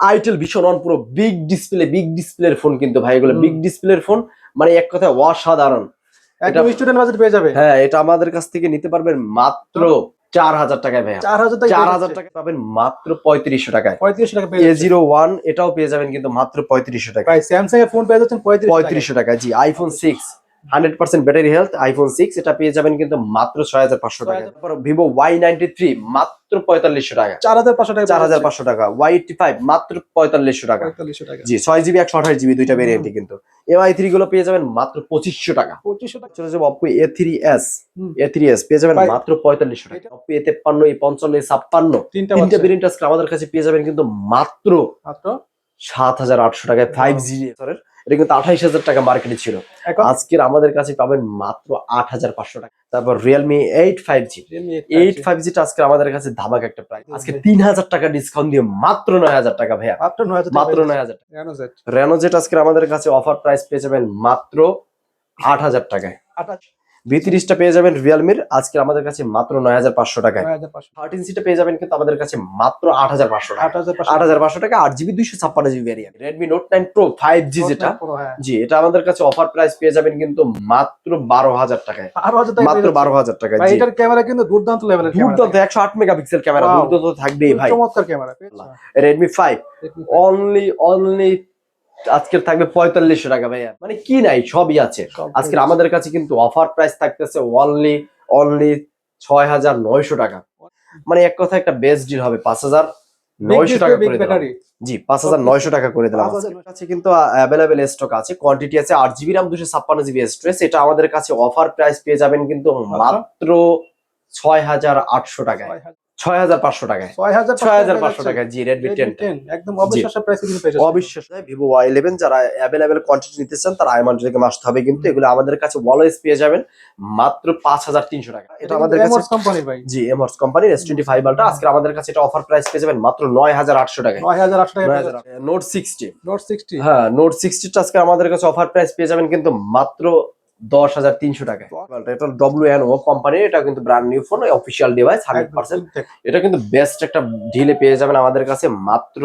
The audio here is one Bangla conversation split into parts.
আইটেল ভিশন অন পুরো বিগ ডিসপ্লের ফোন কিন্তু ভাই, এগুলো বিগ ডিসপ্লের ফোন, মানে এক কথায় অসাধারণ। একদম স্টুডেন্ট বাজেট পেয়ে যাবে। হ্যাঁ, এটা আমাদের কাছ থেকে নিতে পারবেন মাত্র 4000 টাকায় ভাইয়া। 4000 টাকা পাবেন মাত্র 3500 টাকায়। 3500 টাকা পেয়ে যাচ্ছে। A01 এটাও পেয়ে যাবেন কিন্তু মাত্র 3500 টাকায়। ভাই স্যামসাং এর ফোন পেয়ে যাচ্ছেন 3500 টাকায়। জি, আইফোন 6 100% ব্যাটারি হেলথ আইফোন 6 এটা পেয়ে যাবেন কিন্তু মাত্র 6500 টাকা। তারপর ভিভো Y93 মাত্র 4500 টাকা। 4500 টাকা। 4500 টাকা। Y85 মাত্র 4500 টাকা। 4500 টাকা। জি, 6GB 128GB দুইটা ভেরিয়েন্টই কিন্তু। MI3 গুলো পেয়ে যাবেন মাত্র 2500 টাকা। 2500 টাকা। চলে যাবো Oppo A3s পেয়ে যাবেন মাত্র 4500 টাকা। Oppo A53 A55 A56 তিনটা ভেরিয়েন্ট আজকে আমাদের কাছে পেয়ে যাবেন কিন্তু মাত্র 7800 টাকায় 5G এর। এটা কিন্তু 28000 টাকা মার্কেটে ছিল, আজকের আমাদের কাছে পাবেন মাত্র 8500 টাকা। তারপর Realme 8 5G টা আজকে আমাদের কাছে ধামাকা একটা প্রাইস, আজকে 3000 টাকা ডিসকাউন্ট দিয়ে মাত্র 9000 টাকা ভাইয়া, মাত্র 9000 টাকা। Reno Z আজকে আমাদের কাছে অফার প্রাইস পেয়ে যাবেন মাত্র 8000 টাকায়। V30 টা পেয়ে যাবেন Realme আজকে আমাদের কাছে মাত্র 9500 টাকায়। 13C টা পেয়ে যাবেন কিন্তু আমাদের কাছে মাত্র 8500 টাকা। 8500 টাকা 8GB 256GB variant. Redmi Note 9 Pro 5G যেটা, জি এটা আমাদের কাছে অফার প্রাইস পেয়ে যাবেন কিন্তু মাত্র 12000 টাকায়। মাত্র 12000 টাকায়। ভাই এটার ক্যামেরা কিন্তু দুর্দান্ত লেভেলের ক্যামেরা, দুর্দান্ত 108 মেগাপিক্সেল ক্যামেরা, দুর্দান্ত থাকবেই ভাই। চমৎকার ক্যামেরা। Redmi 5 অনলি আজকের থাকবে 4500 টাকা ভাইয়া, মানে কি নাই সবই আছে আজকে আমাদের কাছে কিন্তু অফার প্রাইস থাকতেছে অনলি 6900 টাকা, মানে এক কথা একটা বেস্ট ডিল হবে। 5900 টাকা করে দিলাম। জি, 5900 টাকা করে দিলাম। আমাদের কাছে কিন্তু अवेलेबल স্টক আছে, কোয়ান্টিটি আছে। 8GB RAM 256GB স্টোরেজ, এটা আমাদের কাছে অফার প্রাইস পেয়ে যাবেন কিন্তু মাত্র 6800 টাকায়। 6500 টাকায়। 6500 টাকা। জি, Redmi 10 একদম অবিশ্বাস্য প্রাইসে কিন্তু পেয়ে যাচ্ছেন। অবিশ্বাস্য। Vivo Y11 যারা अवेलेबल কোয়ান্টিটি নিতে চান তারা আইমান থেকে আসতে হবে, কিন্তু এগুলো আমাদের কাছে অলওয়েজ পেয়ে যাবেন মাত্র 5300 টাকা। এটা আমাদের কাছে এমআরস কোম্পানির ভাই। জি, এমআরস কোম্পানির S25 Ultra আজকে আমাদের কাছে এটা অফার প্রাইস পেয়ে যাবেন মাত্র 9800 টাকায়। 9800 টাকা। Note 60 হ্যাঁ, Note 60 টা আজকে আমাদের কাছে অফার প্রাইস পেয়ে যাবেন কিন্তু মাত্র 10300 টাকায়। এটা WNO কোম্পানির, এটা কিন্তু brand new phone, official device 100%। এটা কিন্তু বেস্ট একটা ডিলে পেয়ে যাবেন আমাদের কাছে মাত্র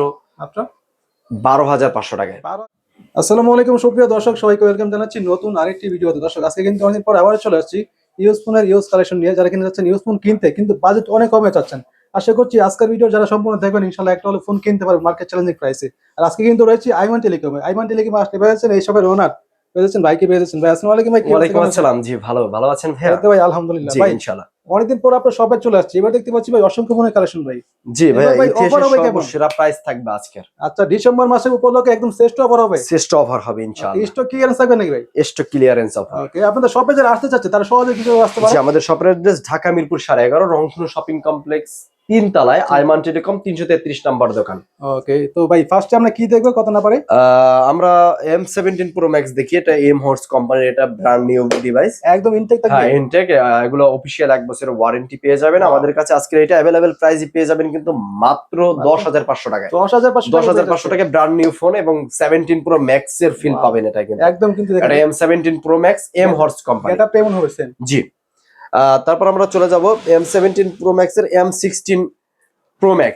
12500 টাকায়। আসসালামু আলাইকুম সুপ্রিয় দর্শক, সবাইকে ওয়েলকাম জানাচ্ছি নতুন আরেকটি ভিডিওতে। দর্শক আজকে কিন্তু অনেকদিন পর আবার চলে আসছি ইউজ ফোনের ইউজ কালেকশন নিয়ে। যারা কিনতে চাচ্ছেন ইউজ ফোন কিনতে, কিন্তু বাজেট অনেক কমে চাচ্ছেন, আশা করছি আজকের ভিডিও যারা সম্পূর্ণ দেখবেন ইনশাআল্লাহ একটা হলে ফোন কিনতে পারবেন মার্কেট চ্যালেঞ্জিং প্রাইসে। আর আজকে কিন্তু রয়েছে আইমান টেলিকমে। আইমান টেলিকম আসতে পেরেছেন এই সবের ওনার পেয়েছেন ভাইকে পেয়েছেন। ভাই আসসালামু আলাইকুম। ভাই ওয়ালাইকুম আসসালাম। জি, ভালো আছেন ভাই? ভাই আলহামদুলিল্লাহ। জি, ভাই ইনশাআল্লাহ। অনেকদিন পর আপনার শপে চলে আসছি, এবার দেখতে পাচ্ছি ভাই অসংখ্য ফোনের কালেকশন ভাই। জি ভাই, অফার হবে কেমন? সেরা প্রাইস থাকবে আজকে। আচ্ছা, ডিসেম্বর মাসের উপলক্ষে একদম শ্রেষ্ঠ অফার হবে। শ্রেষ্ঠ অফার হবে ইনশাআল্লাহ। স্টক ক্লিয়ারেন্স থাকবে নাকি ভাই? Stock clearance offer. ওকে, আপনাদের শপে যারা আসতে চাচ্ছে তারা সহজে কিছু আসতে পারে। জি, আমাদের শপের অ্যাড্রেস ঢাকা মিরপুর 11.5 রংধনু শপিং কমপ্লেক্স 3 তলায় আইমান টেলিকম 333 নম্বর দোকান। ওকে, তো ভাই ফার্স্টে আমরা কি দেখব কত না পারে? আমরা M17 Pro Max দেখি। এটা এম হর্স কোম্পানির, এটা ব্র্যান্ড নিউ ডিভাইস, একদম ইনটেক থাকবে। হ্যাঁ ইনটেক। এগুলো অফিশিয়াল 1 বছরের ওয়ারেন্টি পেয়ে যাবেন আমাদের কাছে। আজকে এটা अवेलेबल প্রাইসে পেয়ে যাবেন কিন্তু মাত্র 10500 টাকায়। 10500 টাকায় ব্র্যান্ড নিউ ফোন এবং 17 Pro Max এর ফিল পাবেন এটা কিন্তু একদম। কিন্তু এটা M17 Pro Max এম হর্স কোম্পানি। এটা পেমন হয়েছে। জি, তারপর আমরা চলে যাব M17 Pro Max এর M16 Pro Max।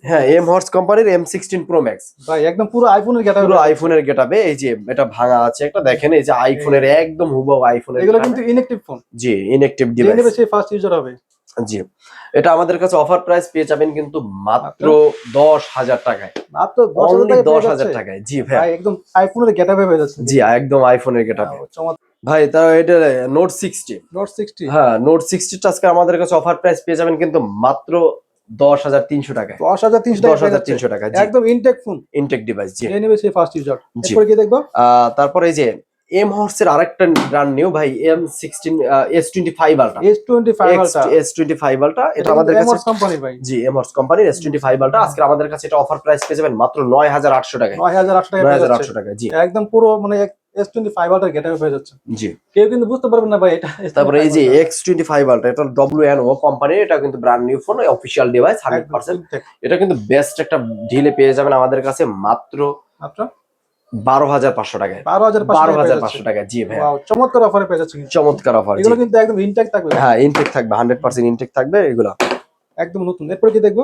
হ্যাঁ, এম হর্স কোম্পানির M16 Pro Max ভাই একদম পুরো আইফোনের গেটআপ। পুরো আইফোনের গেটআপে। এই যে এটা ভাঙা আছে একটা, দেখেন এই যে আইফোনের একদম হুবহু আইফোনের। এগুলো কিন্তু ইনঅ্যাকটিভ ফোন। জি, ইনঅ্যাকটিভ ডিভাইস। যে নেবে সে ফার্স্ট ইউজার হবে। জি, এটা আমাদের কাছে অফার প্রাইস পেয়ে যাবেন কিন্তু মাত্র 10000 টাকায়। মাত্র 10000 টাকায়। জি ভাই, একদম আইফোনের গেটআপে হয়ে যাচ্ছে। জি, একদম আইফোনের গেটআপে। চমৎকার ভাই, তার এটা নোট 60। হ্যাঁ, নোট 60 টা আজকে আমাদের কাছে অফার প্রাইস পেয়ে যাবেন কিন্তু মাত্র 10300 টাকায়। 10300 টাকা। একদম ইনটেক ফোন, ইনটেক ডিভাইস। জি, যে নেবে সে ফার্স্ট ইউজার। এরপর কি দেখব? তারপর এই যে এম হর্সের আরেকটা ব্র্যান্ড নিউ ভাই, M16 S25 Ultra। S25 Ultra এটা আমাদের কাছে এমআরস কোম্পানির ভাই। জি, এমআরস কোম্পানির S25 Ultra আজকে আমাদের কাছে এটা অফার প্রাইস পেয়ে যাবেন মাত্র 9800 টাকায়। 9800 টাকা। জি, একদম পুরো মানে S25 Ultra গেটআপে হয়ে যাচ্ছে। জি, কেউ কিন্তু বুঝতে পারবে না ভাই এটা। তারপরে এই যে X25 Ultra, এটা WNO কোম্পানির, এটা কিন্তু brand new phone, official device 100%। এটা কিন্তু বেস্ট একটা ডিলে পেয়ে যাবেন আমাদের কাছে মাত্র 12500 টাকায়। 12500 টাকা। জি ভাই, চমৎকার অফারে পেয়ে যাচ্ছে। চমৎকার অফার। এগুলো কিন্তু একদম ইনটেক থাকবে। হ্যাঁ, ইনটেক থাকবে, 100% ইনটেক থাকবে এগুলো। একদম নতুন। এরপর কি দেখবো?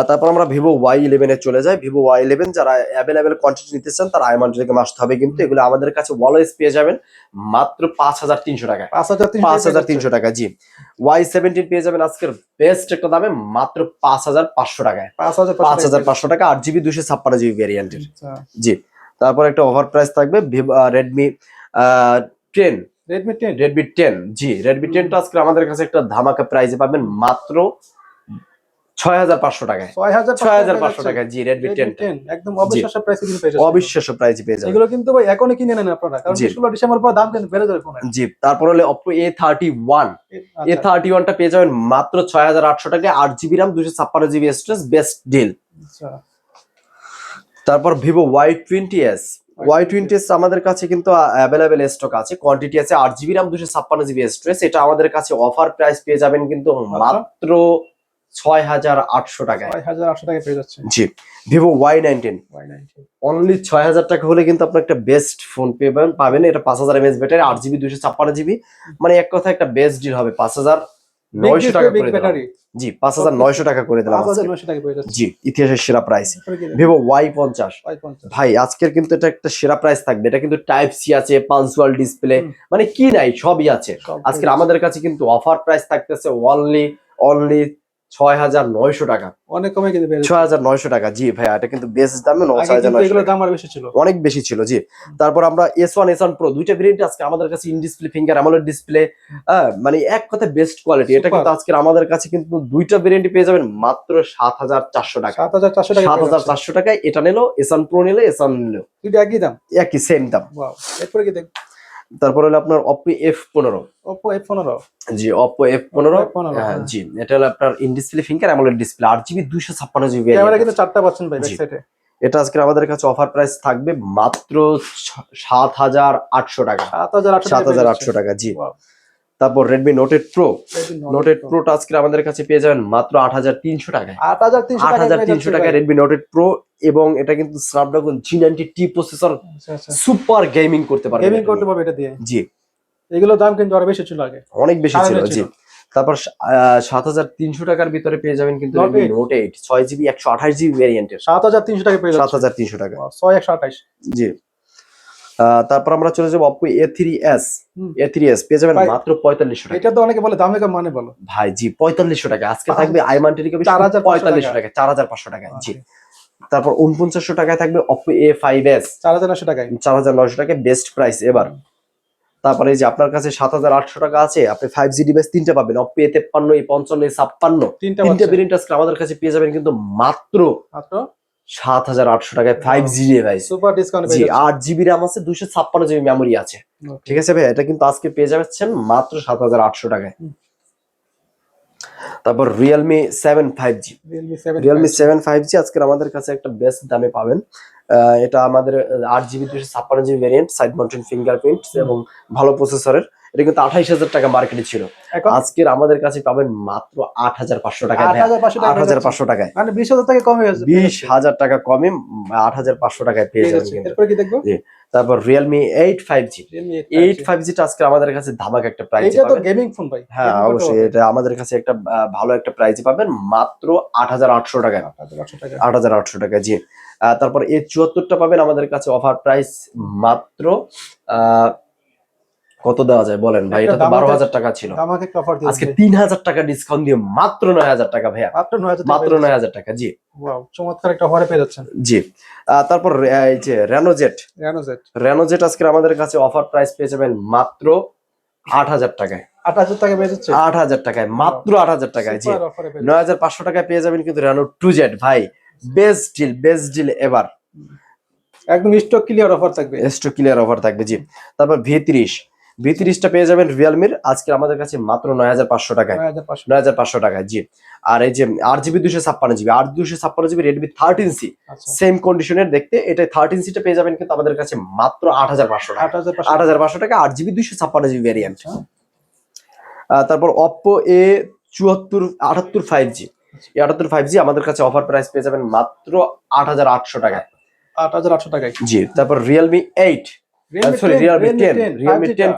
তারপর আমরা ভিভো Y11 এ চলে যাই। ভিভো Y11 যারা অ্যাভেলেবেল কোয়ান্টিটি নিতে চান তারা আইমান থেকে আসতে হবে, কিন্তু এগুলো আমাদের কাছে অলওয়েজ পেয়ে যাবেন মাত্র 5300 টাকায়। 5300 টাকা, জি। Y17 পেয়ে যাবেন আজকের বেস্ট একটা দামে মাত্র 5500 টাকায়। 5500 টাকা 8GB 256GB ভ্যারিয়েন্টের, জি। তারপর একটা ওভার প্রাইস থাকবে রেডমি 10, রেডমি 10, জি। রেডমি 10টা আজকে আমাদের কাছে একটা ধামাকা প্রাইসে পাবেন মাত্র 6500 টাকায়। 6500 টাকায়, জি। রেডমি 10 একদম অবিশ্বাস্য প্রাইসে কিন্তু পেয়ে যাবেন। অবিশ্বাস্য প্রাইসে পেয়ে যাবেন। এগুলো কিন্তু ভাই এখনই কিনে নেন আপনারা, কারণ 16 ডিসেম্বর পর দাম কিন্তু বেড়ে যাবে ফোনের। জি। তারপর হলো Oppo A31, A31টা পেয়ে যাবেন মাত্র 6800 টাকায়, 8GB RAM 256GB storage, best deal. আচ্ছা। তারপর ভিভো Y20s, Y20s আমাদের কাছে কিন্তু অ্যাভেলেবেল স্টক আছে, কোয়ান্টিটি আছে, 8GB RAM 256GB স্টোরেজ। এটা আমাদের কাছে অফার প্রাইস পেয়ে যাবেন কিন্তু মাত্র 6800 টাকায়। 6800 টাকায় পেয়ে যাচ্ছে, জি। ভিভো Y19 অনলি 6000 টাকা হলে কিন্তু আপনি একটা বেস্ট ফোন পাবেন। এটা 5000 mAh ব্যাটারি, 8GB 256GB, মানে এক কথা একটা বেস্ট ডিল হবে। 5900 টাকা করে দিলাম, জি। 5900 টাকা করে দিলাম, 5900 টাকা পেয়ে যাচ্ছে, জি। ইতিহাসের সেরা প্রাইস। ভিভো Y50 ভাই আজকের কিন্তু এটা একটা সেরা প্রাইস থাকবে। এটা কিন্তু টাইপ সি আছে, পাঞ্চুয়াল ডিসপ্লে, মানে কি নাই সবই আছে। আজকের আমাদের কাছে কিন্তু অফার প্রাইস থাকতেছে অনলি 6900 টাকা। অনেক কমে কিন্তু পেয়ে যাচ্ছে, 6900 টাকা, জি ভাই। এটা কিন্তু বেস্ট দামে, এগুলোর দাম আর বেশি ছিল, অনেক বেশি ছিল, জি। তারপর আমরা S1 Pro দুইটা ভেরিয়েন্ট আজকে আমাদের কাছে, in display, finger AMOLED display, মানে এক কথা বেস্ট কোয়ালিটি। এটা কিন্তু আজকে আমাদের কাছে কিন্তু দুইটা ভেরিয়েন্ট পেয়ে যাবেন মাত্র 7400 টাকা। 7400 টাকায় এটা নিলো, S1 Pro নিলে, S1 নিলো, দুইটা একই দাম, একই সেম দাম। ওয়াও। এরপর কি দেখব? তারপর হলো আপনার Oppo F15, জি। Oppo F15, হ্যাঁ, জি। এটা হলো আপনার in display, finger AMOLED display, 8GB 256GB camera কিন্তু চারটা পাচ্ছেন ভাই ব্যাক সাইডে। এটা আজকে আমাদের কাছে অফার প্রাইস থাকবে মাত্র 7800 টাকা। 7800 টাকা, জি। তারপর Redmi Note 8 Pro, Note 8 Pro টা আজকে আমাদের কাছে পেয়ে যাবেন মাত্র 8300 টাকায়। 8300 টাকায় Redmi Note 8 Pro, এবং এটা কিন্তু Snapdragon G90T processor, super gaming করতে পারবে এটা দিয়ে, জি। এগুলো দাম কিন্তু আরো বেশি ছিল আগে, অনেক বেশি ছিল, জি। তারপর 7300 টাকার ভিতরে পেয়ে যাবেন কিন্তু Redmi Note 8 6GB 128GB ভ্যারিয়েন্টের, 7300 টাকা পেয়ে যাচ্ছে, 7300 টাকা, 6128, জি। তারপর আমরা চলে যাব Oppo A3s, পেয়ে যাবেন মাত্র 4500 টাকা। এটা তো অনেকে বলে দামে কম, মানে বলো ভাই, জি। 4500 টাকা আজকে থাকবে আইমান টেলিকম 4500 টাকা, 4500 টাকা, জি। তারপর 4900 টাকায় থাকবে Oppo A5s, 4900 টাকায়, 4900 টাকায় বেস্ট প্রাইস এবার। তারপরে এই যে আপনার কাছে 7800 টাকা আছে, আপনি 5G ডিভাইস তিনটা পাবেন, Oppo A53, A55, A56, তিনটা ভেরিয়েন্ট আজকে আমাদের কাছে পেয়ে যাবেন কিন্তু মাত্র 7800 টাকায় 5G ডিভাইস, সুপার ডিসকাউন্ট, জি। 8GB RAM আছে, 256GB মেমোরি আছে, ঠিক আছে ভাই। এটা কিন্তু আজকে পেয়ে যাচ্ছেন মাত্র 7800 টাকায়। তারপর Realme 7 5G, Realme 7 5G আজকে আমাদের কাছে একটা বেস্ট দামে পাবেন। এটা আমাদের 8GB 256GB variant, side mounted fingerprint এবং ভালো প্রসেসরের। এটা কিন্তু 28000 টাকা মার্কেটে ছিল, আজকের আমাদের কাছে পাবেন মাত্র 8500 টাকায়। 8500 টাকায়, মানে 20000 টাকা কমে গেছে, 20000 টাকা কমে 8500 টাকায় পেয়ে যাবেন। এরপর কি দেখবো? তারপর Realme 8 5G, 8 5G টা আজকে আমাদের কাছে ধামাকা একটা প্রাইস পাবেন। এটা তো গেমিং ফোন ভাই, হ্যাঁ অবশ্যই। এটা আমাদের কাছে একটা ভালো একটা প্রাইস পাবেন মাত্র 8800 টাকায়, 8800 টাকা, জি। তারপর A74 টা পাবেন আমাদের কাছে অফার প্রাইস মাত্র কত দেওয়া যায় বলেন ভাই? এটা তো 12000 টাকা ছিল, আজকে 3000 টাকা ডিসকাউন্ট দিয়ে মাত্র 9000 টাকা ভাইয়া, মাত্র 9000 টাকা, জি। ওয়াও, চমৎকার একটা অফারে পেয়ে যাচ্ছেন, জি। তারপর এই যে Renojet আজকে আমাদের কাছে অফার প্রাইস পেয়ে যাবেন মাত্র 8000 টাকায়, 8000 টাকা পেয়ে যাচ্ছে, 8000 টাকায়, মাত্র 8000 টাকায়, জি। 9500 টাকায় পেয়ে যাবেন কিন্তু Reno 2Z ভাই, বেস্ট ডিল এবার, একদম স্টক ক্লিয়ার অফার থাকবে, জি। তারপর V30 টা পেয়ে যাবেন Realme-র আজকে আমাদের কাছে মাত্র 9500 টাকায়, 9500 টাকায়, জি। আর এই যে 8GB 256GB Redmi 13C same কন্ডিশনের দেখতে, এটা 13C টা পেয়ে যাবেন কিন্তু আমাদের কাছে মাত্র 8500 টাকা, 8500 টাকা, 8GB 256GB ভ্যারিয়েন্ট। তারপর Oppo A78 5G, এই 78 5G আমাদের কাছে অফার প্রাইস পেয়ে যাবেন মাত্র 8800 টাকায়, 8800 টাকায়, জি। তারপর Realme 10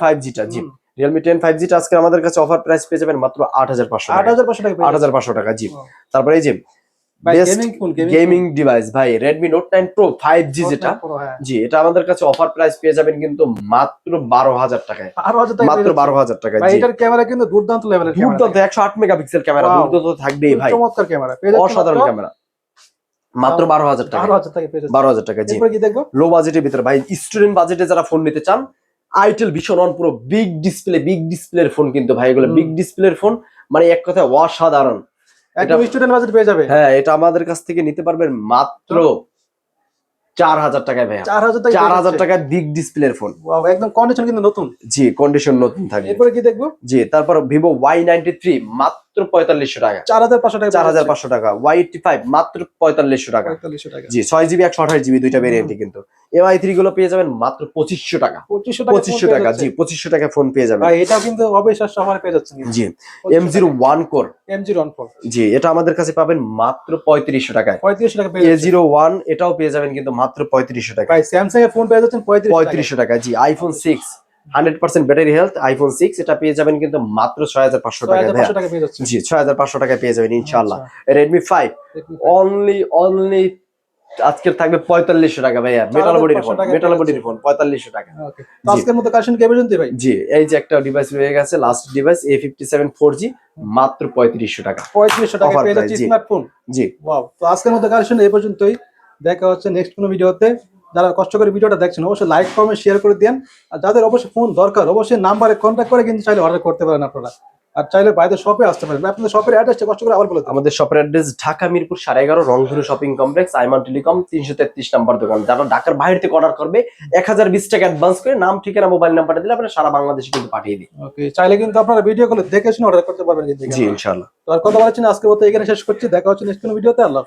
5G টা, জি। Realme 10 5G টা আজকে আমাদের কাছে অফার প্রাইস পেয়ে যাবেন মাত্র 8500 টাকা। 8500 টাকা 8500 টাকা জি। Wow. তারপরে এই যে ভাই best gaming phone gaming device ভাই Redmi Note 9 Pro 5G যেটা, হ্যাঁ জি এটা আমাদের কাছে অফার প্রাইস পেয়ে যাবেন কিন্তু মাত্র 12000 টাকায়। 12000 টাকা মাত্র 12000 টাকায় ভাই জি। এটার ক্যামেরা কিন্তু দুর্দান্ত লেভেলের ক্যামেরা দুর্দান্ত 108 মেগাপিক্সেল ক্যামেরা, Wow. দুর্দান্ত থাকবেই ভাই, চমৎকার ক্যামেরা পেয়ে যাচ্ছেন অসাধারণ ক্যামেরা, মাত্র 12000 টাকা। 12000 টাকা পেয়ে যাচ্ছেন 12000 টাকা জি। এরপর কি দেখবো লো বাজেটের ভিতরে ভাই, স্টুডেন্ট বাজেটে যারা ফোন নিতে চান, আইটেল ভিশন অন পুরো বিগ ডিসপ্লের ফোন কিন্তু ভাই, এগুলো বিগ ডিসপ্লের ফোন, মানে এক কথায় অসাধারণ। একদম স্টুডেন্ট বাজেট পেয়ে যাবে। হ্যাঁ এটা আমাদের কাছ থেকে নিতে পারবেন মাত্র 4000 টাকায় ভাই। 4000 টাকা 4000 টাকায় বিগ ডিসপ্লের ফোন। ওয়াও একদম কন্ডিশন কিন্তু নতুন। জি কন্ডিশন নতুন থাকবে। এরপরে কি দেখবো? জি তারপর ভিভো Y93 মাত্র 4500 টাকা। 4500 টাকা 4500 টাকা। Y85 মাত্র 4500 টাকা। 4500 টাকা জি 6GB 128GB দুইটা ভেরিয়েন্টই কিন্তু। MI3 গুলো পেয়ে যাবেন মাত্র 2500 টাকা। 2500 টাকা জি, 2500 টাকা ফোন পেয়ে যাবেন ভাই এটাও কিন্তু অবিশ্বাস্য অফারে পেয়ে যাচ্ছেন জি। M01 কোর M01 জি, এটা আমাদের কাছে পাবেন মাত্র 3500 টাকায়। 3500 টাকা পেয়ে যাচ্ছেন। A01 এটাও পেয়ে যাবেন কিন্তু মাত্র 3500 টাকা। ভাই স্যামসাং এর ফোন পেয়ে যাচ্ছেন 3500 টাকা জি। আইফোন 6 100% ব্যাটারি হেলথ আইফোন 6 এটা পেয়ে যাবেন কিন্তু মাত্র 6500 টাকায়। 6500 টাকা পেয়ে যাচ্ছেন। জি 6500 টাকায় পেয়ে যাবেন ইনশাআল্লাহ। Redmi 5 অনলি আজকের থাকবে 4500 টাকা ভাইয়া। মেটাল বডির ফোন 4500 টাকা। ওকে তো আজকের মতো কালেকশন কে পর্যন্ত ভাই? জি এই যে একটা ডিভাইস রয়ে গেছে, লাস্ট ডিভাইস A57 4G মাত্র 3500 টাকা। 3500 টাকা Offer পেয়ে যাচ্ছেন price, জি। স্মার্টফোন। জি ওয়াও তো আজকের মতো কালেকশন এই পর্যন্তই। দেখা হচ্ছে নেক্সট কোনো ভিডিওতে। যারা কষ্ট করে ভিডিওটা দেখছেন অবশ্যই লাইক কমেন্ট শেয়ার করে দেন। আর যাদের অবশ্যই ফোন দরকার অবশ্যই নাম্বারে কন্ট্যাক্ট করে কিন্তু চাইলে অর্ডার করতে পারেন আপনারা। আর চাইলে বাইরের শপে আসতে পারেন। আপনাদের শপের অ্যাড্রেসটা কষ্ট করে আবার বলে দেন। আমাদের শপের অ্যাড্রেস ঢাকা মিরপুর 11.5 রংধনু শপিং কমপ্লেক্স, আইমান টেলিকম 333 নম্বর দোকান। যারা ঢাকার বাইরে থেকে অর্ডার করবে 1020 টাকা অ্যাডভান্স করে নাম ঠিকানা মোবাইল নাম্বারটা দিলে আপনারা সারা বাংলাদেশে কিন্তু পাঠিয়ে দিই। ওকে চাইলে কিন্তু আপনারা ভিডিও কলে দেখে শুনে অর্ডার করতে পারবেন কিন্তু। জি ইনশাআল্লাহ। তো আর কথা বলাচ্ছি না, আজকের মতো এখানে শেষ করছি। দেখা হচ্ছে নেক্সট কোনো ভিডিওতে। আল্লাহ।